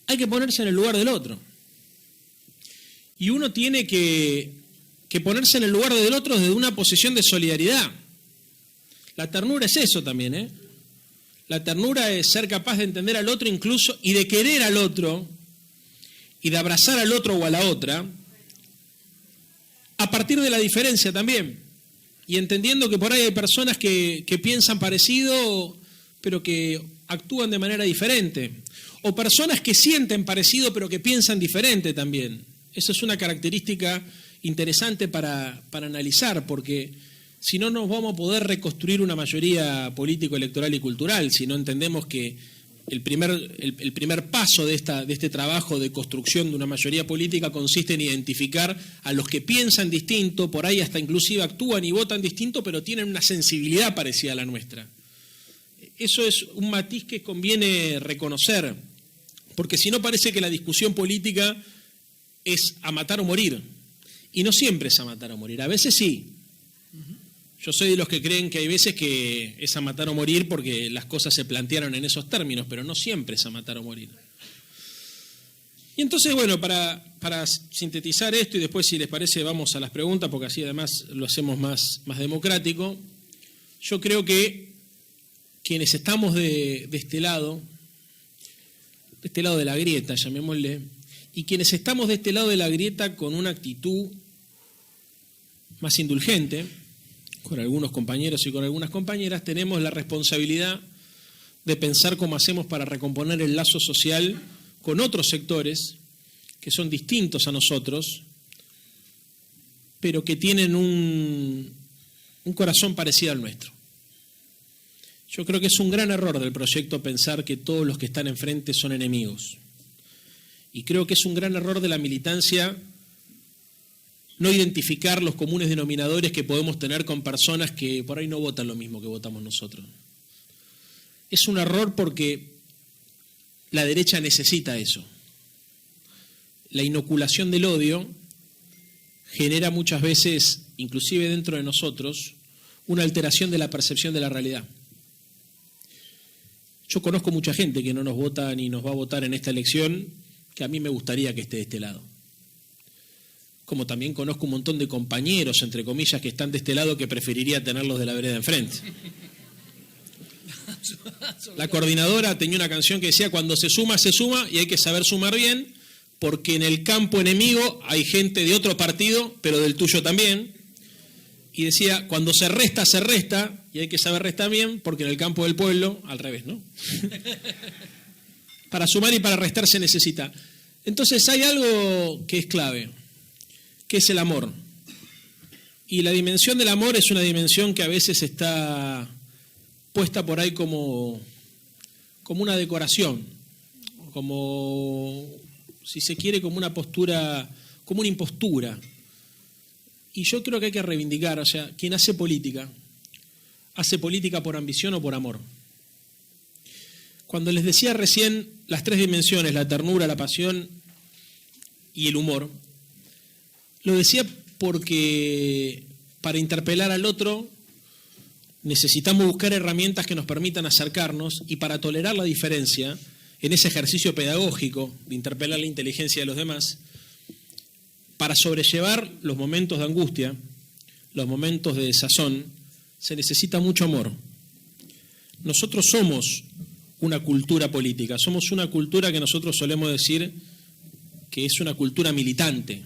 hay que ponerse en el lugar del otro. Y uno tiene que ponerse en el lugar del otro desde una posición de solidaridad. La ternura es eso también, ¿eh? La ternura es ser capaz de entender al otro incluso y de querer al otro y de abrazar al otro o a la otra a partir de la diferencia también. Y entendiendo que por ahí hay personas que piensan parecido pero que actúan de manera diferente. O personas que sienten parecido pero que piensan diferente también. Eso es una característica interesante para analizar, porque si no, no vamos a poder reconstruir una mayoría político, electoral y cultural, si no entendemos que el primer paso de este trabajo de construcción de una mayoría política consiste en identificar a los que piensan distinto, por ahí hasta inclusive actúan y votan distinto, pero tienen una sensibilidad parecida a la nuestra. Eso es un matiz que conviene reconocer, porque si no parece que la discusión política es a matar o morir, y no siempre es a matar o morir, a veces sí. Yo soy de los que creen que hay veces que es a matar o morir porque las cosas se plantearon en esos términos, pero no siempre es a matar o morir. Y entonces, bueno, para sintetizar esto y después, si les parece, vamos a las preguntas, porque así además lo hacemos más democrático. Yo creo que quienes estamos de este lado de la grieta, llamémosle, y quienes estamos de este lado de la grieta con una actitud más indulgente, con algunos compañeros y con algunas compañeras, tenemos la responsabilidad de pensar cómo hacemos para recomponer el lazo social con otros sectores que son distintos a nosotros, pero que tienen un corazón parecido al nuestro. Yo creo que es un gran error del proyecto pensar que todos los que están enfrente son enemigos. Y creo que es un gran error de la militancia no identificar los comunes denominadores que podemos tener con personas que por ahí no votan lo mismo que votamos nosotros. Es un error porque la derecha necesita eso. La inoculación del odio genera muchas veces, inclusive dentro de nosotros, una alteración de la percepción de la realidad. Yo conozco mucha gente que no nos vota ni nos va a votar en esta elección, que a mí me gustaría que esté de este lado. Como también conozco un montón de compañeros, entre comillas, que están de este lado que preferiría tenerlos de la vereda enfrente. La coordinadora tenía una canción que decía: cuando se suma y hay que saber sumar bien, porque en el campo enemigo hay gente de otro partido, pero del tuyo también. Y decía: cuando se resta y hay que saber restar bien, porque en el campo del pueblo, al revés, ¿no? Para sumar y para restar se necesita. Entonces hay algo que es clave, que es el amor. Y la dimensión del amor es una dimensión que a veces está puesta por ahí como una decoración, como, si se quiere, como una postura, como una impostura. Y yo creo que hay que reivindicar, o sea, quien hace política por ambición o por amor. Cuando les decía recién las tres dimensiones, la ternura, la pasión y el humor, lo decía porque para interpelar al otro necesitamos buscar herramientas que nos permitan acercarnos, y para tolerar la diferencia, en ese ejercicio pedagógico de interpelar la inteligencia de los demás, para sobrellevar los momentos de angustia, los momentos de desazón, se necesita mucho amor. Nosotros somos una cultura política, somos una cultura que nosotros solemos decir que es una cultura militante,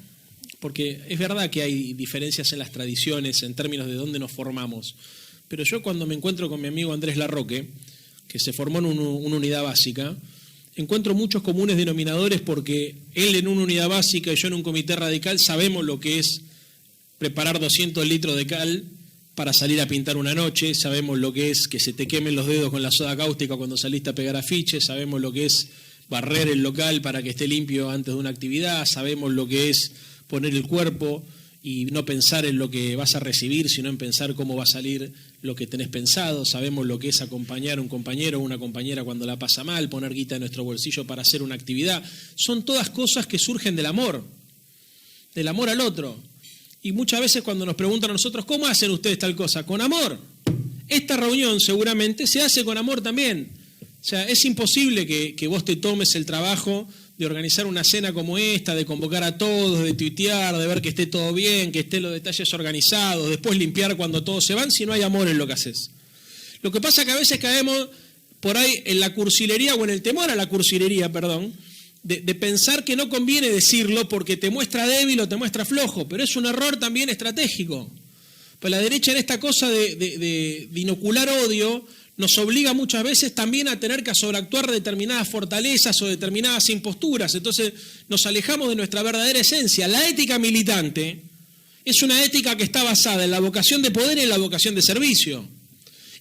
porque es verdad que hay diferencias en las tradiciones, en términos de dónde nos formamos, pero yo cuando me encuentro con mi amigo Andrés Larroque, que se formó en una unidad básica, encuentro muchos comunes denominadores, porque él en una unidad básica y yo en un comité radical sabemos lo que es preparar 200 litros de cal para salir a pintar una noche, sabemos lo que es que se te quemen los dedos con la soda cáustica cuando saliste a pegar afiches, sabemos lo que es barrer el local para que esté limpio antes de una actividad, sabemos lo que es poner el cuerpo y no pensar en lo que vas a recibir, sino en pensar cómo va a salir lo que tenés pensado, sabemos lo que es acompañar a un compañero o una compañera cuando la pasa mal, poner guita en nuestro bolsillo para hacer una actividad. Son todas cosas que surgen del amor al otro. Y muchas veces cuando nos preguntan a nosotros, ¿cómo hacen ustedes tal cosa? Con amor. Esta reunión seguramente se hace con amor también. O sea, es imposible que vos te tomes el trabajo de organizar una cena como esta, de convocar a todos, de tuitear, de ver que esté todo bien, que estén los detalles organizados, después limpiar cuando todos se van, si no hay amor en lo que haces. Lo que pasa es que a veces caemos por ahí en la cursilería o en el temor a la cursilería, perdón, de pensar que no conviene decirlo porque te muestra débil o te muestra flojo, pero es un error también estratégico. Pues la derecha en esta cosa de inocular odio nos obliga muchas veces también a tener que sobreactuar determinadas fortalezas o determinadas imposturas. Entonces nos alejamos de nuestra verdadera esencia. La ética militante es una ética que está basada en la vocación de poder y en la vocación de servicio.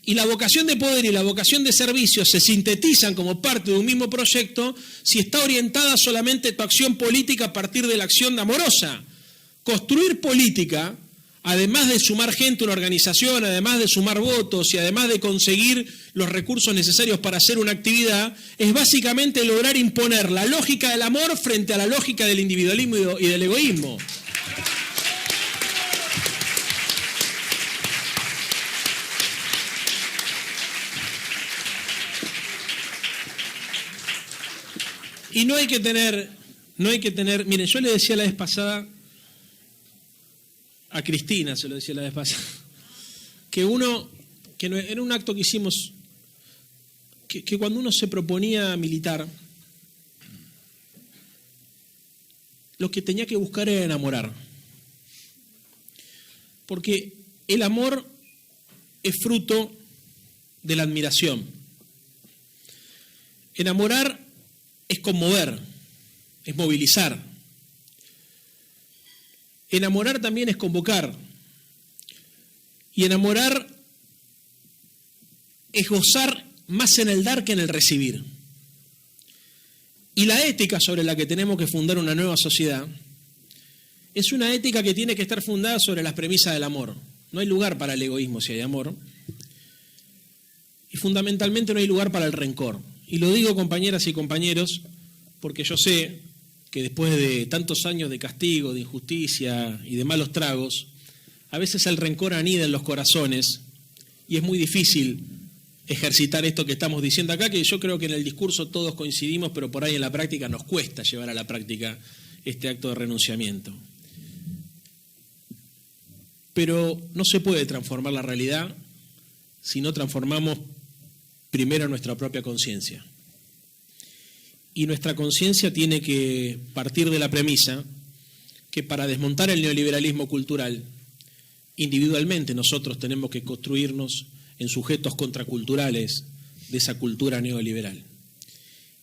Y la vocación de poder y la vocación de servicio se sintetizan como parte de un mismo proyecto si está orientada solamente tu acción política a partir de la acción amorosa. Construir política, además de sumar gente a una organización, además de sumar votos y además de conseguir los recursos necesarios para hacer una actividad, es básicamente lograr imponer la lógica del amor frente a la lógica del individualismo y del egoísmo. Y no hay que tener, miren, yo le decía la vez pasada, a Cristina se lo decía la vez pasada, que en un acto que hicimos, que cuando uno se proponía militar, lo que tenía que buscar era enamorar. Porque el amor es fruto de la admiración. Enamorar es conmover, es movilizar. Enamorar también es convocar. Y enamorar es gozar más en el dar que en el recibir. Y la ética sobre la que tenemos que fundar una nueva sociedad es una ética que tiene que estar fundada sobre las premisas del amor. No hay lugar para el egoísmo si hay amor. Y fundamentalmente no hay lugar para el rencor. Y lo digo, compañeras y compañeros, porque yo sé que después de tantos años de castigo, de injusticia y de malos tragos, a veces el rencor anida en los corazones y es muy difícil ejercitar esto que estamos diciendo acá, que yo creo que en el discurso todos coincidimos, pero por ahí en la práctica nos cuesta llevar a la práctica este acto de renunciamiento. Pero no se puede transformar la realidad si no transformamos primero nuestra propia conciencia. Y nuestra conciencia tiene que partir de la premisa que para desmontar el neoliberalismo cultural, individualmente nosotros tenemos que construirnos en sujetos contraculturales de esa cultura neoliberal.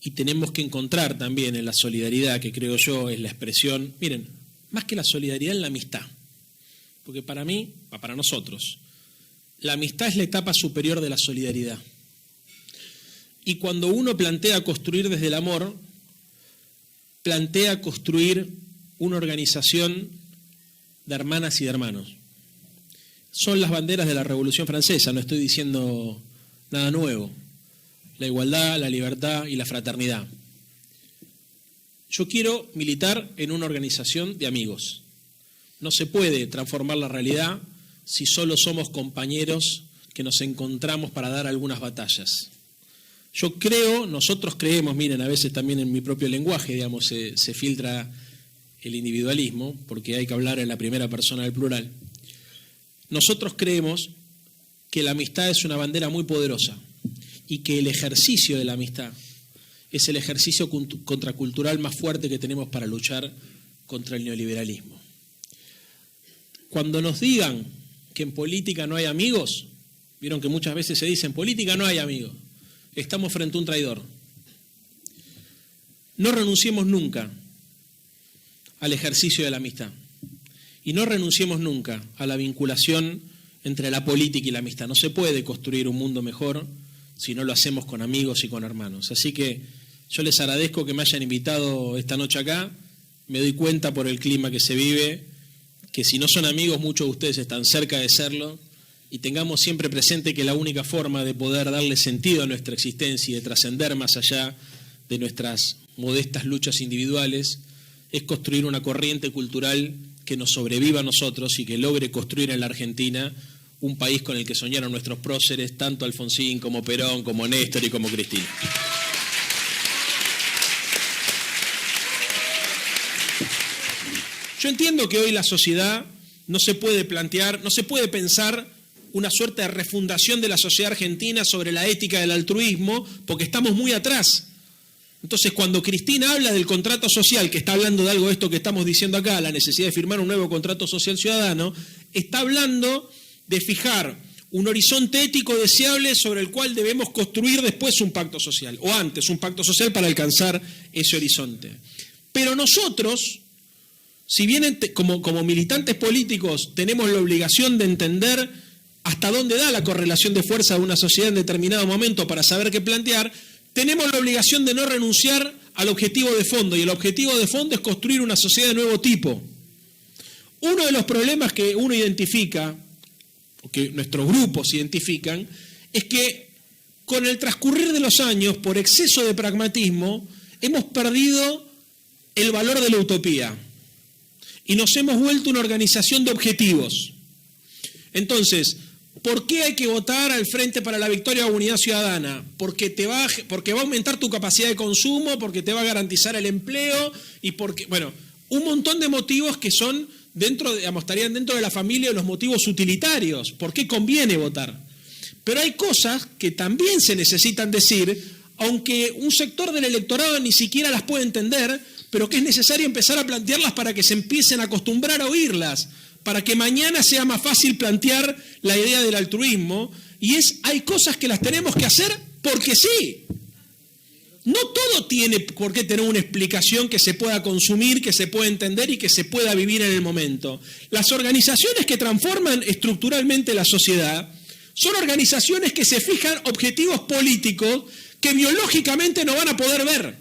Y tenemos que encontrar también en la solidaridad, que creo yo es la expresión, miren, más que la solidaridad, en la amistad. Porque para mí, para nosotros, la amistad es la etapa superior de la solidaridad. Y cuando uno plantea construir desde el amor, plantea construir una organización de hermanas y de hermanos. Son las banderas de la Revolución Francesa, no estoy diciendo nada nuevo. La igualdad, la libertad y la fraternidad. Yo quiero militar en una organización de amigos. No se puede transformar la realidad si solo somos compañeros que nos encontramos para dar algunas batallas. Yo creo, nosotros creemos, miren, a veces también en mi propio lenguaje, digamos, se filtra el individualismo, porque hay que hablar en la primera persona del plural. Nosotros creemos que la amistad es una bandera muy poderosa y que el ejercicio de la amistad es el ejercicio contracultural más fuerte que tenemos para luchar contra el neoliberalismo. Cuando nos digan que en política no hay amigos, vieron que muchas veces se dice en política no hay amigos. Estamos frente a un traidor. No renunciemos nunca al ejercicio de la amistad. Y no renunciemos nunca a la vinculación entre la política y la amistad. No se puede construir un mundo mejor si no lo hacemos con amigos y con hermanos. Así que yo les agradezco que me hayan invitado esta noche acá. Me doy cuenta por el clima que se vive, que si no son amigos, muchos de ustedes están cerca de serlo. Y tengamos siempre presente que la única forma de poder darle sentido a nuestra existencia y de trascender más allá de nuestras modestas luchas individuales es construir una corriente cultural que nos sobreviva a nosotros y que logre construir en la Argentina un país con el que soñaron nuestros próceres, tanto Alfonsín como Perón, como Néstor y como Cristina. Yo entiendo que hoy la sociedad no se puede plantear, no se puede pensar una suerte de refundación de la sociedad argentina sobre la ética del altruismo, porque estamos muy atrás. Entonces, cuando Cristina habla del contrato social, que está hablando de algo de esto que estamos diciendo acá, la necesidad de firmar un nuevo contrato social ciudadano, está hablando de fijar un horizonte ético deseable sobre el cual debemos construir después un pacto social, o antes un pacto social para alcanzar ese horizonte. Pero nosotros, si bien como militantes políticos tenemos la obligación de entender hasta dónde da la correlación de fuerza de una sociedad en determinado momento para saber qué plantear, tenemos la obligación de no renunciar al objetivo de fondo, y el objetivo de fondo es construir una sociedad de nuevo tipo. Uno de los problemas que uno identifica, o que nuestros grupos identifican, es que con el transcurrir de los años, por exceso de pragmatismo, hemos perdido el valor de la utopía y nos hemos vuelto una organización de objetivos. Entonces, ¿por qué hay que votar al Frente para la Victoria o Unidad Ciudadana? Porque va a aumentar tu capacidad de consumo, porque te va a garantizar el empleo y porque, bueno, un montón de motivos que son estarían dentro de la familia de los motivos utilitarios. ¿Por qué conviene votar? Pero hay cosas que también se necesitan decir, aunque un sector del electorado ni siquiera las puede entender, pero que es necesario empezar a plantearlas para que se empiecen a acostumbrar a oírlas, para que mañana sea más fácil plantear la idea del altruismo, y hay cosas que las tenemos que hacer porque sí. No todo tiene por qué tener una explicación que se pueda consumir, que se pueda entender y que se pueda vivir en el momento. Las organizaciones que transforman estructuralmente la sociedad son organizaciones que se fijan objetivos políticos que biológicamente no van a poder ver.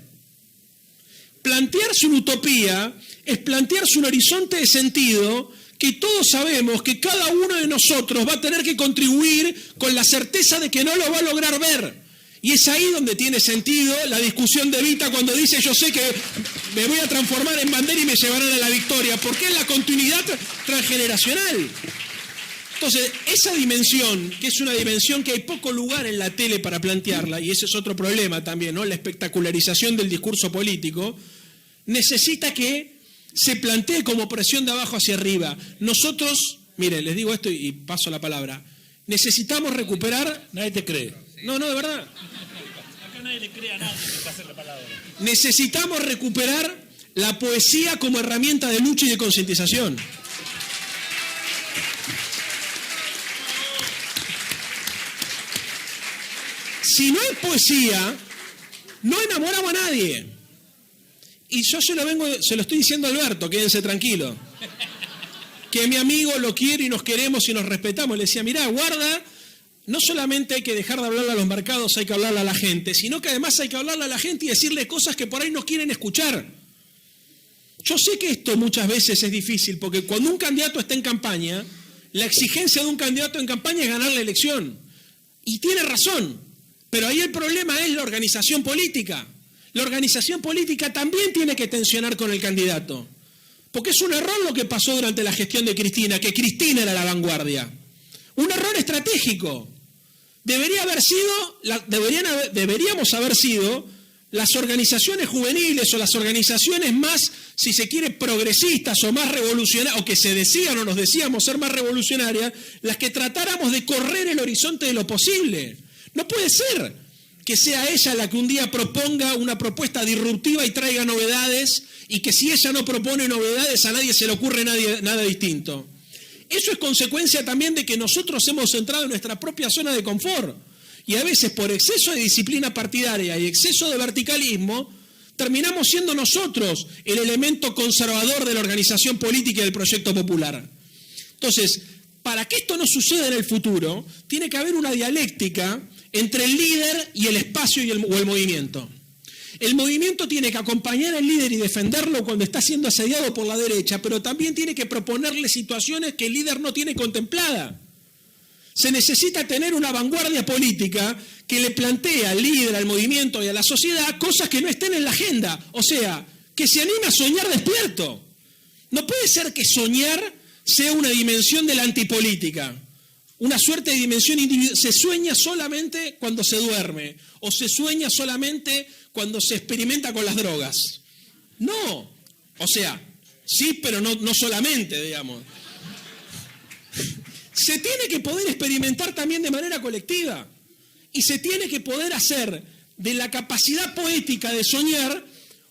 Plantearse una utopía es plantearse un horizonte de sentido que todos sabemos que cada uno de nosotros va a tener que contribuir con la certeza de que no lo va a lograr ver. Y es ahí donde tiene sentido la discusión de Evita cuando dice: yo sé que me voy a transformar en bandera y me llevarán a la victoria, porque es la continuidad transgeneracional. Entonces, esa dimensión, que es una dimensión que hay poco lugar en la tele para plantearla, y ese es otro problema también, ¿no? La espectacularización del discurso político, necesita que se plantee como presión de abajo hacia arriba. Nosotros, mire, les digo esto y paso la palabra, necesitamos recuperar... Nadie te cree. No, de verdad. Acá nadie le cree a nadie que te hace la palabra. Necesitamos recuperar la poesía como herramienta de lucha y de concientización. Si no hay poesía, no enamoramos a nadie. Y yo se lo estoy diciendo a Alberto, quédense tranquilos. Que mi amigo lo quiere y nos queremos y nos respetamos. Le decía: mirá, guarda, no solamente hay que dejar de hablarle a los mercados, hay que hablarle a la gente, sino que además hay que hablarle a la gente y decirle cosas que por ahí no quieren escuchar. Yo sé que esto muchas veces es difícil, porque cuando un candidato está en campaña, la exigencia de un candidato en campaña es ganar la elección. Y tiene razón, pero ahí el problema es la organización política. La organización política también tiene que tensionar con el candidato. Porque es un error lo que pasó durante la gestión de Cristina, que Cristina era la vanguardia. Un error estratégico. Deberíamos haber sido las organizaciones juveniles o las organizaciones más, si se quiere, progresistas o más revolucionarias, o que se decían o nos decíamos ser más revolucionarias, las que tratáramos de correr el horizonte de lo posible. No puede ser que sea ella la que un día proponga una propuesta disruptiva y traiga novedades, y que si ella no propone novedades a nadie se le ocurre nada distinto. Eso es consecuencia también de que nosotros hemos entrado en nuestra propia zona de confort, y a veces por exceso de disciplina partidaria y exceso de verticalismo terminamos siendo nosotros el elemento conservador de la organización política y del proyecto popular. Entonces, para que esto no suceda en el futuro, tiene que haber una dialéctica entre el líder y el espacio o el movimiento. El movimiento tiene que acompañar al líder y defenderlo cuando está siendo asediado por la derecha, pero también tiene que proponerle situaciones que el líder no tiene contemplada. Se necesita tener una vanguardia política que le plantee al líder, al movimiento y a la sociedad cosas que no estén en la agenda. O sea, que se anime a soñar despierto. No puede ser que soñar sea una dimensión de la antipolítica. Una suerte de dimensión individual. Se sueña solamente cuando se duerme, o se sueña solamente cuando se experimenta con las drogas. No. O sea, Sí, pero no solamente, digamos. Se tiene que poder experimentar también de manera colectiva. Y se tiene que poder hacer de la capacidad poética de soñar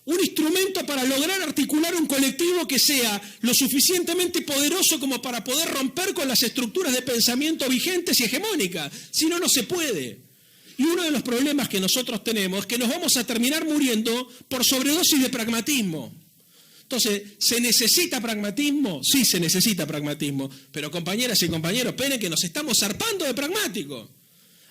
un instrumento para lograr articular un colectivo que sea lo suficientemente poderoso como para poder romper con las estructuras de pensamiento vigentes y hegemónicas. Si no, no se puede. Y uno de los problemas que nosotros tenemos es que nos vamos a terminar muriendo por sobredosis de pragmatismo. Entonces, ¿se necesita pragmatismo? Sí, se necesita pragmatismo. Pero compañeras y compañeros, esperen que nos estamos zarpando de pragmático.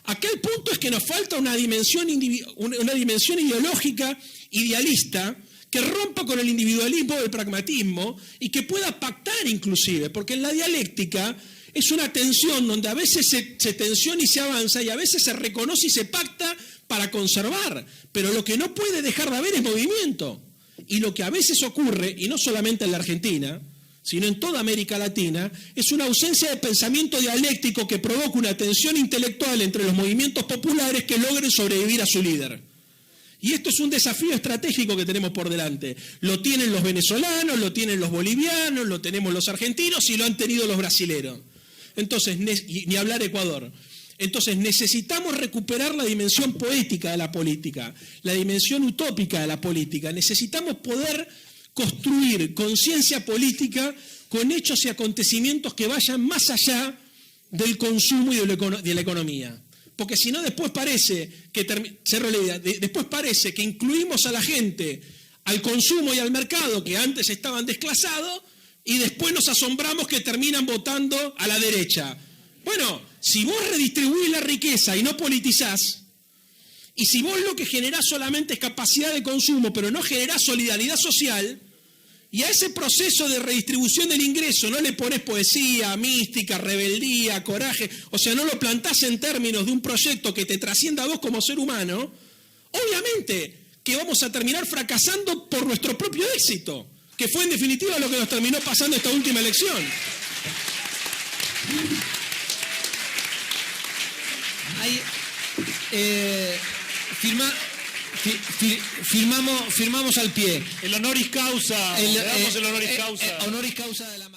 Acá el punto es que nos falta una dimensión ideológica, idealista, que rompa con el individualismo del pragmatismo y que pueda pactar inclusive, porque en la dialéctica es una tensión donde a veces se tensiona y se avanza y a veces se reconoce y se pacta para conservar, pero lo que no puede dejar de haber es movimiento. Y lo que a veces ocurre, y no solamente en la Argentina, sino en toda América Latina, es una ausencia de pensamiento dialéctico que provoca una tensión intelectual entre los movimientos populares que logren sobrevivir a su líder. Y esto es un desafío estratégico que tenemos por delante. Lo tienen los venezolanos, lo tienen los bolivianos, lo tenemos los argentinos y lo han tenido los brasileros. Entonces, ni hablar Ecuador. Entonces necesitamos recuperar la dimensión poética de la política, la dimensión utópica de la política. Necesitamos poder construir conciencia política con hechos y acontecimientos que vayan más allá del consumo y de la economía. Porque si no, después parece que incluimos a la gente al consumo y al mercado que antes estaban desclasados y después nos asombramos que terminan votando a la derecha. Bueno, si vos redistribuís la riqueza y no politizás, y si vos lo que generás solamente es capacidad de consumo, pero no generás solidaridad social, y a ese proceso de redistribución del ingreso no le pones poesía, mística, rebeldía, coraje, o sea, no lo plantás en términos de un proyecto que te trascienda a vos como ser humano, obviamente que vamos a terminar fracasando por nuestro propio éxito, que fue en definitiva lo que nos terminó pasando esta última elección. Firmamos al pie. El honoris causa. Le damos el honoris causa. Honoris causa de la